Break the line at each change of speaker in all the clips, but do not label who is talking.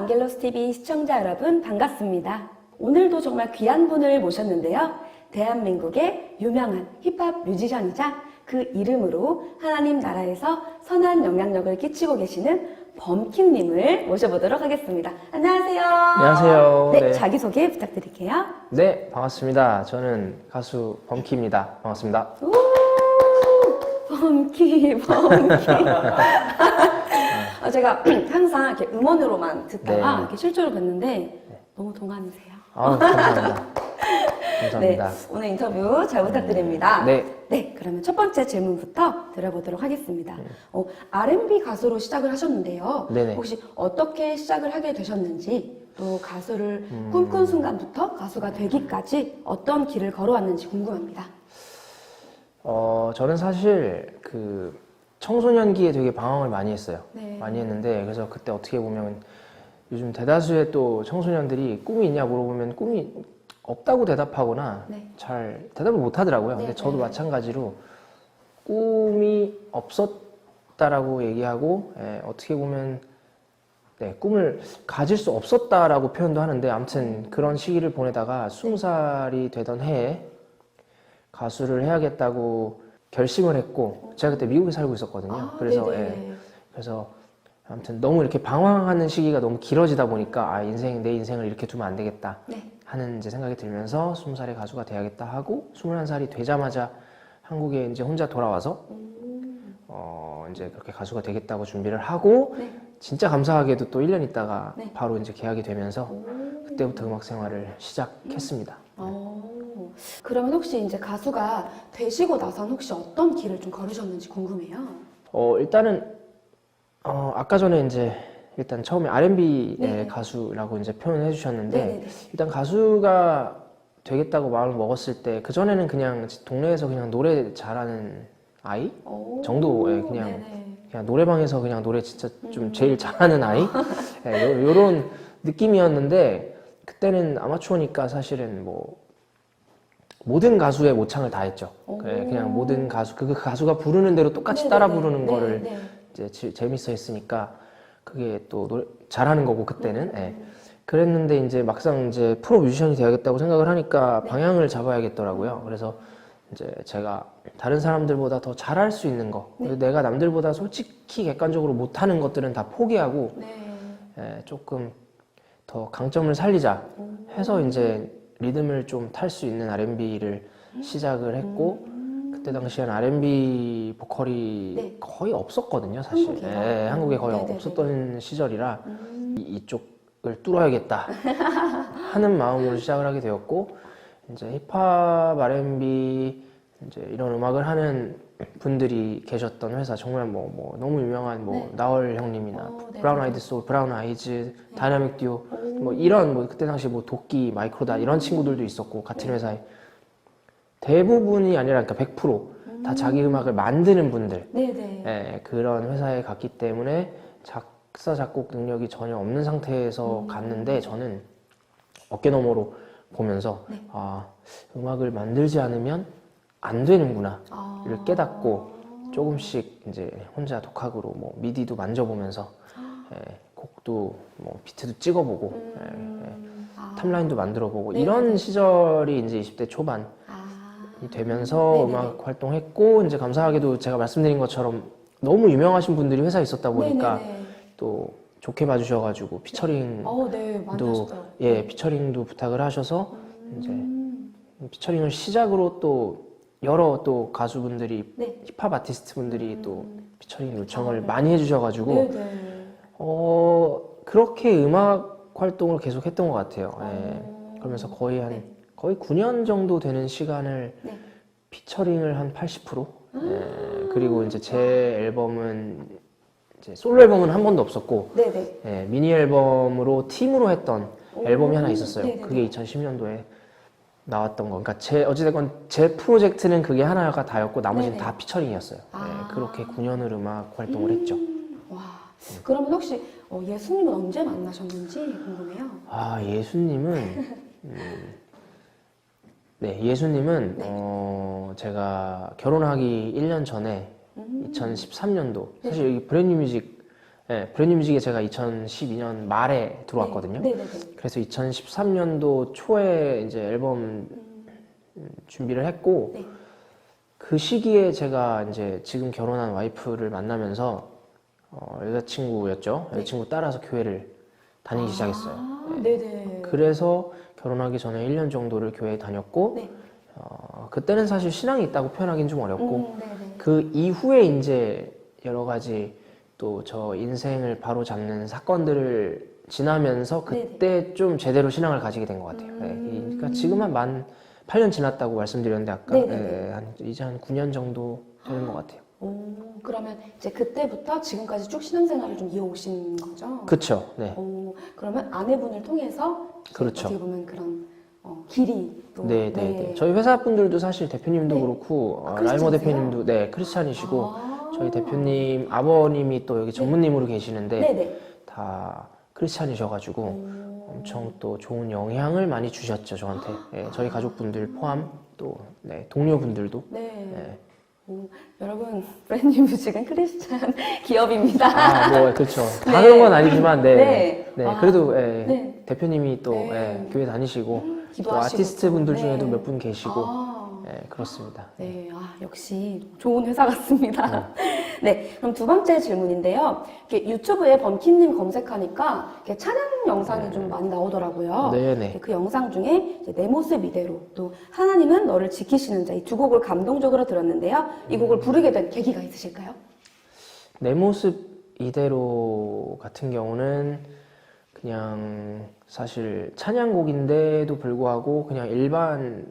안겔로스 TV 시청자 여러분 반갑습니다. 오늘도 정말 귀한 분을 모셨는데요. 대한민국의 유명한 힙합 뮤지션이자 그 이름으로 하나님 나라에서 선한 영향력을 끼치고 계시는 범킨님을 모셔보도록 하겠습니다. 안녕하세요.
안녕하세요.
네,
네.
자기소개 부탁드릴게요.
네, 반갑습니다. 저는 가수 범키입니다. 반갑습니다.
오, 범키. 제가 항상 이렇게 음원으로만 듣다가
네.
이렇게 실제로 뵀는데 너무 동안이세요.
감사합니다.
네,
감사합니다.
오늘 인터뷰 잘 부탁드립니다.
네.
그러면 첫 번째 질문부터 드려보도록 하겠습니다. R&B 가수로 시작을 하셨는데요.
네네.
혹시 어떻게 시작을 하게 되셨는지, 또 가수를 꿈꾼 순간부터 가수가 되기까지 어떤 길을 걸어왔는지 궁금합니다.
저는 사실 그 청소년기에 되게 방황을 많이 했어요.
네.
많이 했는데, 그래서 그때 어떻게 보면 요즘 대다수의 또 청소년들이 꿈이 있냐 물어보면 꿈이 없다고 대답하거나
네.
잘 대답을 못 하더라고요.
네,
근데 저도
네.
마찬가지로 꿈이 없었다라고 얘기하고, 어떻게 보면 꿈을 가질 수 없었다라고 표현도 하는데, 아무튼 그런 시기를 보내다가 20살이 되던 해에 가수를 해야겠다고 결심을 했고, 제가 그때 미국에 살고 있었거든요. 그래서
네네.
그래서 아무튼 너무 이렇게 방황하는 시기가 너무 길어지다 보니까 내 인생을 이렇게 두면 안 되겠다
네.
하는 이제 생각이 들면서 20살에 가수가 돼야겠다 하고, 21살이 되자마자 한국에 이제 혼자 돌아와서 이제 그렇게 가수가 되겠다고 준비를 하고,
네.
진짜 감사하게도 또 1년 있다가
네.
바로 이제 계약이 되면서 그때부터 음악 생활을 시작했습니다.
그러면 혹시 이제 가수가 되시고 나선 혹시 어떤 길을 좀 걸으셨는지 궁금해요.
일단은 아까 전에 이제 일단 처음에 R&B
네.
가수라고 이제 표현해 주셨는데,
네네네.
일단 가수가 되겠다고 마음을 먹었을 때 그 전에는 그냥 동네에서 그냥 노래 잘하는 아이 정도에 그냥 노래방에서 그냥 노래 진짜 좀 제일 잘하는 아이 요런 느낌이었는데, 그때는 아마추어니까 사실은 뭐 모든 가수의 모창을 다 했죠. 그냥 모든 가수 그 가수가 부르는 대로 똑같이 따라 부르는 거를 이제 재밌어 했으니까 그게 또 잘하는 거고 그때는. 그랬는데 이제 막상 이제 프로 뮤지션이 되야겠다고 생각을 하니까 방향을 잡아야겠더라고요. 그래서 이제 제가 다른 사람들보다 더 잘할 수 있는 거, 그리고 내가 남들보다 솔직히 객관적으로 못하는 것들은 다 포기하고 조금 더 강점을 살리자 해서 이제 리듬을 좀 탈 수 있는 R&B를 시작을 했고, 그때 당시엔 R&B 보컬이 거의 없었거든요, 사실.
한국이요?
한국에 거의
네네네.
없었던 시절이라 이쪽을 뚫어야겠다 하는 마음으로 시작을 하게 되었고, 이제 힙합, R&B 이제 이런 음악을 하는 분들이 계셨던 회사, 정말 뭐 너무 유명한 나얼 형님이나 브라운 아이드 소울, 브라운 아이즈, 다이나믹 듀오 뭐 이런 그때 당시 도끼, 마이크로다 이런 친구들도 있었고, 같은 회사에 대부분이 아니라 그러니까 100%다 자기 음악을 만드는 분들, 그런 회사에 갔기 때문에 작사 작곡 능력이 전혀 없는 상태에서 갔는데, 저는 어깨너머로 보면서 음악을 만들지 않으면 안 되는구나 를 깨닫고, 조금씩 이제 혼자 독학으로 미디도 만져보면서 곡도 비트도 찍어보고 탑라인도 만들어보고 이런 시절이 이제 20대 초반이 되면서 음악 활동했고, 이제 감사하게도 제가 말씀드린 것처럼 너무 유명하신 분들이 회사에 있었다 보니까 또 좋게 봐주셔가지고 피처링도 부탁을 하셔서 이제 피처링을 시작으로 또 여러 또 가수분들이 힙합 아티스트 분들이 또 피처링 요청을 많이 해주셔가지고 그렇게 음악 활동을 계속 했던 것 같아요. 그러면서 거의 9년 정도 되는 시간을 피처링을 한 80%, 그리고 이제 제 앨범은 이제 솔로 앨범은 한 번도 없었고, 미니 앨범으로 팀으로 했던 앨범이 하나 있었어요. 그게 2010년도에 나왔던 거. 그러니까 어찌됐건 제 프로젝트는 그게 하나가 다였고, 나머지는 다 피처링이었어요. 그렇게 9년을 음악 활동을 했죠.
와, 그러면 혹시 예수님은 언제 만나셨는지 궁금해요.
예수님은 예수님은 제가 결혼하기 1년 전에 2013년도 사실 여기 브랜뉴 뮤직 브랜뉴 뮤직에 제가 2012년 말에 들어왔거든요.
네, 네, 네.
그래서 2013년도 초에 이제 앨범 준비를 했고
네.
그 시기에 제가 이제 지금 결혼한 와이프를 만나면서 여자친구였죠. 여자친구 따라서 교회를 다니기 시작했어요.
네네.
그래서 결혼하기 전에 1년 정도를 교회에 다녔고
네.
그때는 사실 신앙이 있다고 표현하기는 좀 어렵고
네네.
그 이후에 이제 여러 가지 또 저 인생을 바로 잡는 사건들을 지나면서 그때 좀 제대로 신앙을 가지게 된 것 같아요. 그러니까 지금 한 8년 지났다고 말씀드렸는데 아까 이제 한 9년 정도 되는 것 같아요.
그러면 이제 그때부터 지금까지 쭉 신앙생활을 좀 이어오신 거죠?
그렇죠. 네.
그러면 아내분을 통해서 이제
그렇죠.
어떻게 보면 그런 길이 또
네. 저희 회사 분들도 사실 대표님도
네.
그렇고
크리스찬이세요?
라이머 대표님도 네 크리스찬이시고 저희 대표님 아버님이 또 여기 전무님으로 계시는데
네네.
다 크리스찬이셔가지고 엄청 또 좋은 영향을 많이 주셨죠 저한테. 저희 가족분들 포함 또 동료분들도.
네. 여러분 브랜뉴 뮤직은 크리스찬 기업입니다.
뭐 그렇죠. 다 그런 건 아니지만
네.
그래도
네.
대표님이 또 교회 다니시고 또
기도하시고
아티스트 분들
또.
중에도
네.
몇 분 계시고 그렇습니다.
네, 역시 좋은 회사 같습니다. 네, 그럼 두 번째 질문인데요. 이렇게 유튜브에 범키님 검색하니까 이렇게 찬양 영상이 좀 많이 나오더라고요.
네네.
그 영상 중에 이제 내 모습 이대로 또 하나님은 너를 지키시는 자 이 두 곡을 감동적으로 들었는데요. 이 곡을 부르게 된 계기가 있으실까요?
내 모습 이대로 같은 경우는 그냥 사실 찬양곡인데도 불구하고 그냥 일반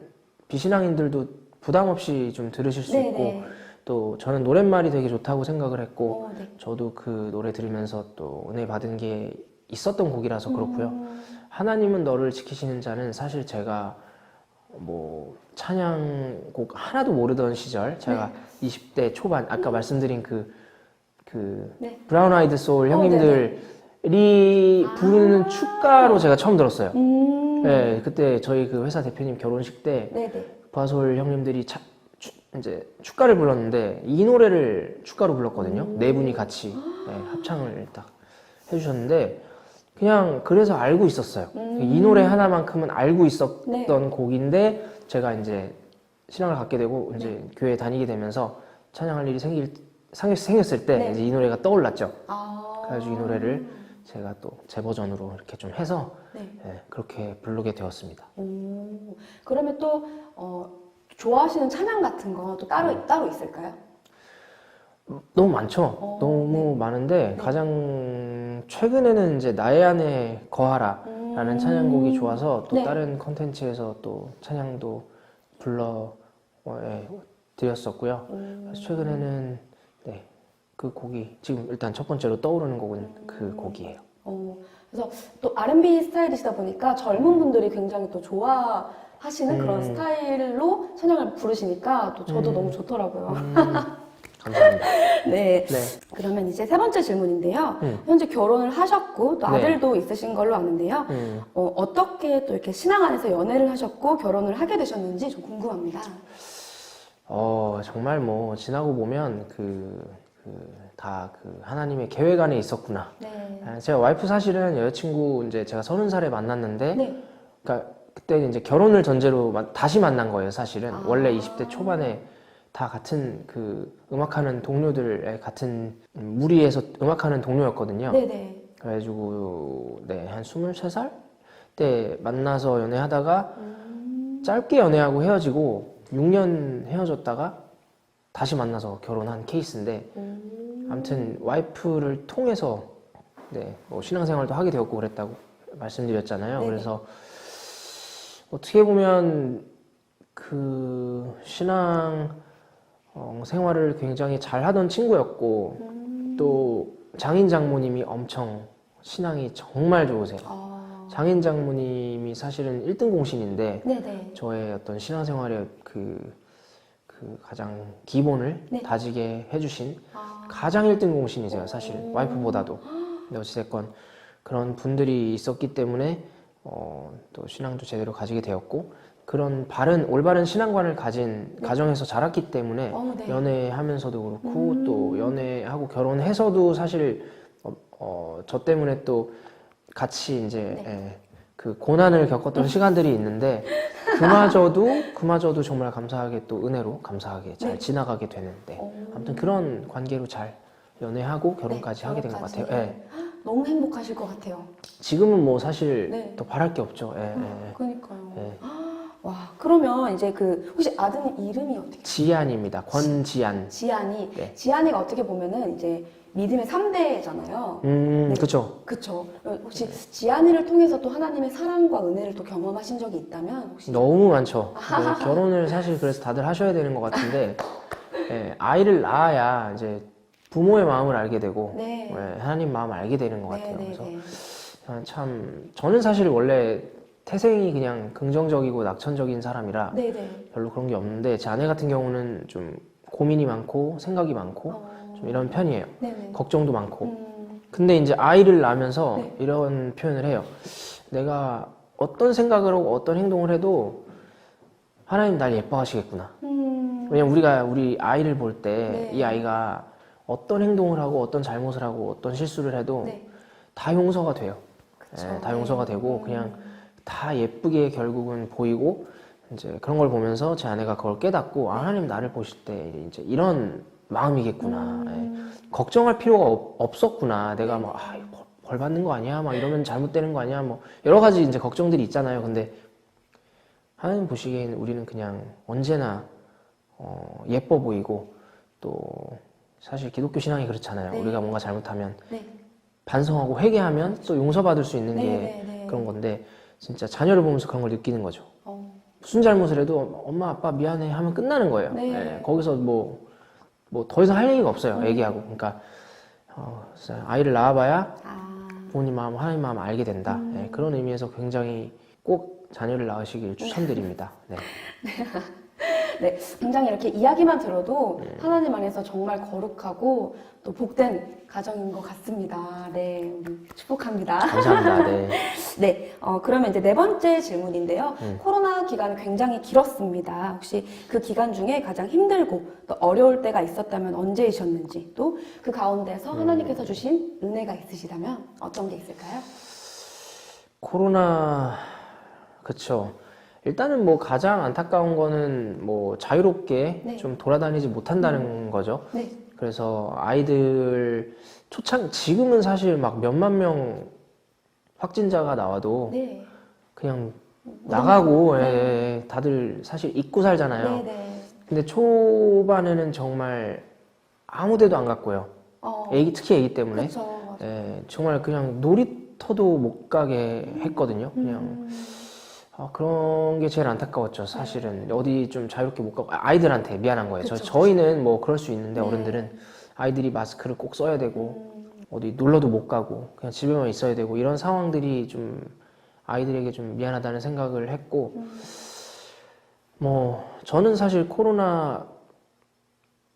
비신앙인들도 부담 없이 좀 들으실 수 있고 또 저는 노랫말이 되게 좋다고 생각을 했고 저도 그 노래 들으면서 또 은혜 받은 게 있었던 곡이라서 그렇고요. 하나님은 너를 지키시는 자는 사실 제가 뭐 찬양곡 하나도 모르던 시절 제가 20대 초반 아까 말씀드린 그 브라운 아이드 소울 형님들이 부르는 축가로 제가 처음 들었어요. 네, 그때 저희 그 회사 대표님 결혼식 때 부하솔 형님들이 이제 축가를 불렀는데 이 노래를 축가로 불렀거든요. 네 분이 같이 합창을 딱 해주셨는데 그냥 그래서 알고 있었어요. 이 노래 하나만큼은 알고 있었던 곡인데 제가 이제 신앙을 갖게 되고 이제 교회 다니게 되면서 찬양할 일이 생겼을 때 이제 이 노래가 떠올랐죠. 그래가지고 이 노래를 제가 또 제 버전으로 이렇게 좀 해서 그렇게 부르게 되었습니다.
그러면 또 좋아하시는 찬양 같은 거 또 따로 있을까요?
너무 많죠. 너무 많은데 가장 최근에는 이제 나의 안에 거하라라는 찬양곡이 좋아서 또 다른 컨텐츠에서 또 찬양도 불러 드렸었고요. 그래서 최근에는 그 곡이 지금 일단 첫 번째로 떠오르는 곡은 그 곡이에요.
그래서 또 R&B 스타일이시다 보니까 젊은 분들이 굉장히 또 좋아하시는 그런 스타일로 찬양을 부르시니까 또 저도 너무 좋더라고요.
감사합니다.
네. 그러면 이제 세 번째 질문인데요. 현재 결혼을 하셨고 또 아들도 있으신 걸로 아는데요. 어떻게 또 이렇게 신앙 안에서 연애를 하셨고 결혼을 하게 되셨는지 좀 궁금합니다.
정말 뭐 지나고 보면 다 하나님의 계획 안에 있었구나. 제가 와이프 사실은 여자친구 이제 제가 30살에 만났는데, 그러니까 그때 이제 결혼을 전제로 다시 만난 거예요, 사실은. 원래 20대 초반에 다 같은 음악하는 동료들, 같은 무리에서 음악하는 동료였거든요. 그래가지고, 한 23살 때 만나서 연애하다가 짧게 연애하고 헤어지고 6년 헤어졌다가 다시 만나서 결혼한 케이스인데 아무튼 와이프를 통해서 뭐 신앙생활도 하게 되었고 그랬다고 말씀드렸잖아요. 그래서 어떻게 보면 그 신앙 생활을 굉장히 잘 하던 친구였고 또 장인 장모님이 엄청 신앙이 정말 좋으세요. 장인 장모님이 사실은 1등 공신인데 저의 어떤 신앙생활의 가장 기본을 다지게 해주신 가장 1등 공신이세요, 사실은. 와이프보다도. 근데 어찌됐건 그런 분들이 있었기 때문에 또 신앙도 제대로 가지게 되었고 그런 올바른 신앙관을 가진 가정에서 자랐기 때문에 연애하면서도 그렇고 또 연애하고 결혼해서도 사실 저 때문에 또 같이 이제
네.
그 고난을 겪었던 시간들이 있는데 그마저도 정말 감사하게 또 은혜로 감사하게 잘
네.
지나가게 되는데
오.
아무튼 그런 관계로 잘 연애하고 결혼까지 하게 된 것
결혼까지.
같아요. 예.
너무 행복하실 것 같아요.
지금은 뭐 사실
네.
더 바랄 게 없죠. 예, 예.
그러니까요.
예.
와, 그러면 이제 그 혹시 아드님 이름이 어떻게?
지안입니다. 권지안.
지안이.
네.
지안이가 어떻게 보면은 이제 믿음의 3대잖아요. 네.
그쵸.
그쵸. 혹시 지안이를 통해서 또 하나님의 사랑과 은혜를 또 경험하신 적이 있다면 혹시?
너무 많죠. 네, 결혼을 사실 그래서 다들 하셔야 되는 것 같은데 예, 아이를 낳아야 이제 부모의 마음을 알게 되고
네.
예, 하나님 마음을 알게 되는 것
네,
같아요.
네,
그래서
네.
참 저는 사실 원래 태생이 그냥 긍정적이고 낙천적인 사람이라
네, 네.
별로 그런 게 없는데 제 아내 같은 경우는 좀 고민이 많고 생각이 많고 좀 이런 편이에요.
네, 네.
걱정도 많고. 근데 이제 아이를 낳으면서
네.
이런 표현을 해요. 내가 어떤 생각을 하고 어떤 행동을 해도 하나님 날 예뻐하시겠구나. 왜냐면 우리가 우리 아이를 볼 때
네.
이 아이가 어떤 행동을 하고 어떤 잘못을 하고 어떤 실수를 해도
네.
다 용서가 돼요.
그쵸.
예, 다 용서가
네.
되고 그냥 다 예쁘게 결국은 보이고 이제 그런 걸 보면서 제 아내가 그걸 깨닫고 아, 하나님 나를 보실 때 이제 이런 마음이겠구나. 예. 걱정할 필요가 없었구나. 내가 막 아, 이거 벌 받는 거 아니야? 막 이러면 잘못되는 거 아니야? 뭐 여러 가지 이제 걱정들이 있잖아요. 근데 하나님 보시기에는 우리는 그냥 언제나 예뻐 보이고 또 사실 기독교 신앙이 그렇잖아요.
네.
우리가 뭔가 잘못하면
네.
반성하고 회개하면 또 용서받을 수 있는
네,
게
네, 네.
그런 건데 진짜 자녀를 보면서 그런 걸 느끼는 거죠.
어.
무슨 잘못을 해도 엄마 아빠 미안해 하면 끝나는 거예요.
네.
예, 거기서 뭐 더 이상 할 얘기가 없어요. 애기하고. 그러니까 진짜 아이를 낳아봐야
아.
부모님 마음, 하나님 마음 알게 된다. 예, 그런 의미에서 굉장히 꼭 자녀를 낳으시길 추천드립니다. 네.
네, 굉장히 이렇게 이야기만 들어도 하나님 안에서 정말 거룩하고 또 복된 가정인 것 같습니다. 네, 우리 축복합니다.
감사합니다. 네.
네, 그러면 이제 네 번째 질문인데요. 코로나 기간이 굉장히 길었습니다. 혹시 그 기간 중에 가장 힘들고 또 어려울 때가 있었다면 언제이셨는지 또 그 가운데서 하나님께서 주신 은혜가 있으시다면 어떤 게 있을까요?
코로나, 그쵸. 일단은 뭐 가장 안타까운 거는 뭐 자유롭게
네.
좀 돌아다니지 못한다는 거죠.
네,
그래서 아이들 지금은 사실 막 몇만 명 확진자가 나와도
네,
그냥 나가고
네.
예, 다들 사실 잊고 살잖아요.
네, 네.
근데 초반에는 정말 아무 데도 안 갔고요. 특히 애기 때문에
그렇죠.
예, 정말 그냥 놀이터도 못 가게 했거든요. 그냥 그런 게 제일 안타까웠죠. 사실은 어디 좀 자유롭게 못 가고 아이들한테 미안한 거예요.
그쵸,
저희는 뭐 그럴 수 있는데
네.
어른들은 아이들이 마스크를 꼭 써야 되고 어디 놀러도 못 가고 그냥 집에만 있어야 되고 이런 상황들이 좀 아이들에게 좀 미안하다는 생각을 했고 뭐 저는 사실 코로나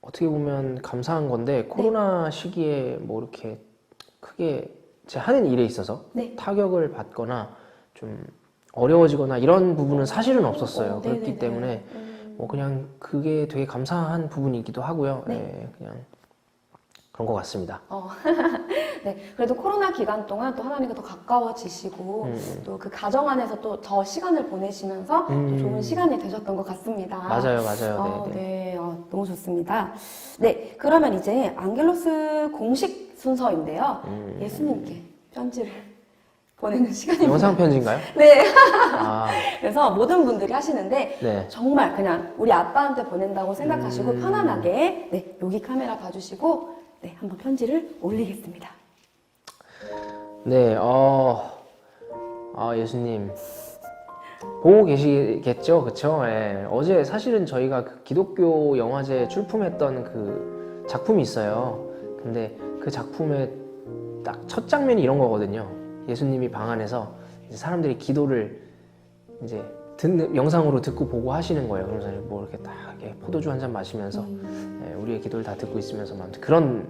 어떻게 보면 감사한 건데 코로나 시기에 뭐 이렇게 크게 제 하는 일에 있어서
네.
타격을 받거나 좀 어려워지거나 이런 부분은 사실은 없었어요. 그렇기
네네네.
때문에 뭐 그냥 그게 되게 감사한 부분이기도 하고요.
네.
예, 그냥 그런 것 같습니다.
네, 그래도 코로나 기간 동안 또 하나님과 더 가까워지시고 또 그 가정 안에서 또 더 시간을 보내시면서 또 좋은 시간이 되셨던 것 같습니다.
맞아요. 네.
네, 너무 좋습니다. 네, 그러면 이제 안겔로스 공식 순서인데요. 예수님께 편지를 보내는 시간입니다.
영상 편지인가요?
네,
아,
그래서 모든 분들이 하시는데
네.
정말 그냥 우리 아빠한테 보낸다고 생각하시고 편안하게 네, 여기 카메라 봐주시고 네, 한번 편지를 올리겠습니다.
네, 예수님 보고 계시겠죠, 그쵸? 예, 어제 사실은 저희가 그 기독교 영화제 출품했던 그 작품이 있어요. 근데 그 작품의 딱 첫 장면이 이런 거거든요. 예수님이 방 안에서 이제 사람들이 기도를 이제 영상으로 듣고 보고 하시는 거예요. 그러면서 뭐 이렇게 딱 이렇게 포도주 한 잔 마시면서 예, 우리의 기도를 다 듣고 있으면서 막 그런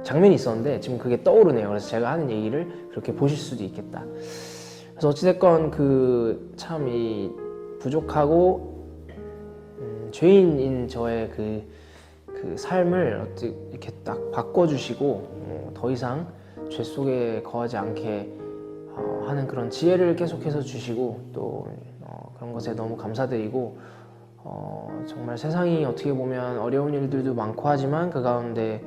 장면이 있었는데 지금 그게 떠오르네요. 그래서 제가 하는 얘기를 그렇게 보실 수도 있겠다. 그래서 어찌됐건 그 참 이 부족하고 죄인인 저의 그 삶을 어떻게 이렇게 딱 바꿔주시고 더 이상 죄 속에 거하지 않게 하는 그런 지혜를 계속해서 주시고 또 그런 것에 너무 감사드리고 정말 세상이 어떻게 보면 어려운 일들도 많고 하지만 그 가운데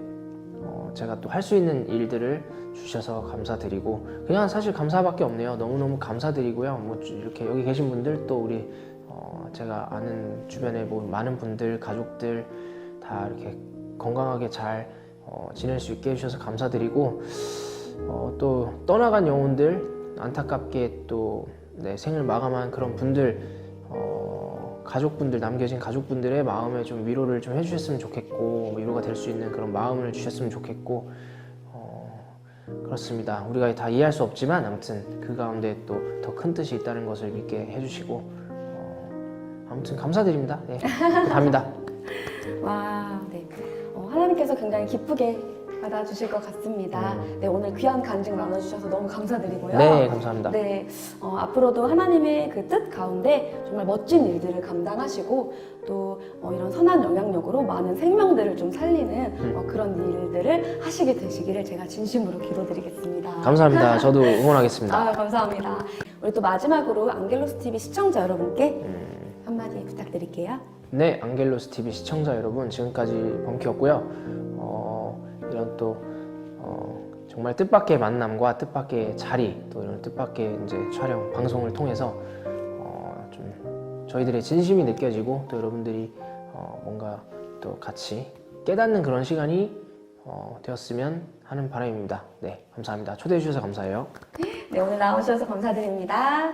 제가 또 할 수 있는 일들을 주셔서 감사드리고 그냥 사실 감사밖에 없네요. 너무너무 감사드리고요. 뭐 이렇게 여기 계신 분들 또 우리 제가 아는 주변에 뭐 많은 분들 가족들 다 이렇게 건강하게 잘 지낼 수 있게 해주셔서 감사드리고 또 떠나간 영혼들 안타깝게 또 생을 마감한 그런 분들 가족분들 남겨진 가족분들의 마음에 좀 위로를 좀 해주셨으면 좋겠고 위로가 될 수 있는 그런 마음을 주셨으면 좋겠고 그렇습니다. 우리가 다 이해할 수 없지만 아무튼 그 가운데 또 더 큰 뜻이 있다는 것을 믿게 해주시고 아무튼 감사드립니다. 네, 답니다.
와, 네. 하나님께서 굉장히 기쁘게 받아주실 것 같습니다. 네, 오늘 귀한 간증 나눠주셔서 너무 감사드리고요.
네, 감사합니다.
네, 앞으로도 하나님의 그 뜻 가운데 정말 멋진 일들을 감당하시고 또 이런 선한 영향력으로 많은 생명들을 좀 살리는 그런 일들을 하시게 되시기를 제가 진심으로 기도드리겠습니다.
감사합니다. 저도 응원하겠습니다.
아, 감사합니다. 우리 또 마지막으로 안겔로스 TV 시청자 여러분께 한마디 부탁드릴게요.
네, 안겔로스 TV 시청자 여러분, 지금까지 범키였고요. 이런 또 정말 뜻밖의 만남과 뜻밖의 자리, 또 이런 뜻밖의 이제 촬영 방송을 통해서 좀 저희들의 진심이 느껴지고 또 여러분들이 뭔가 또 같이 깨닫는 그런 시간이 되었으면 하는 바람입니다. 네, 감사합니다. 초대해 주셔서 감사해요.
네, 오늘 나오셔서 감사드립니다.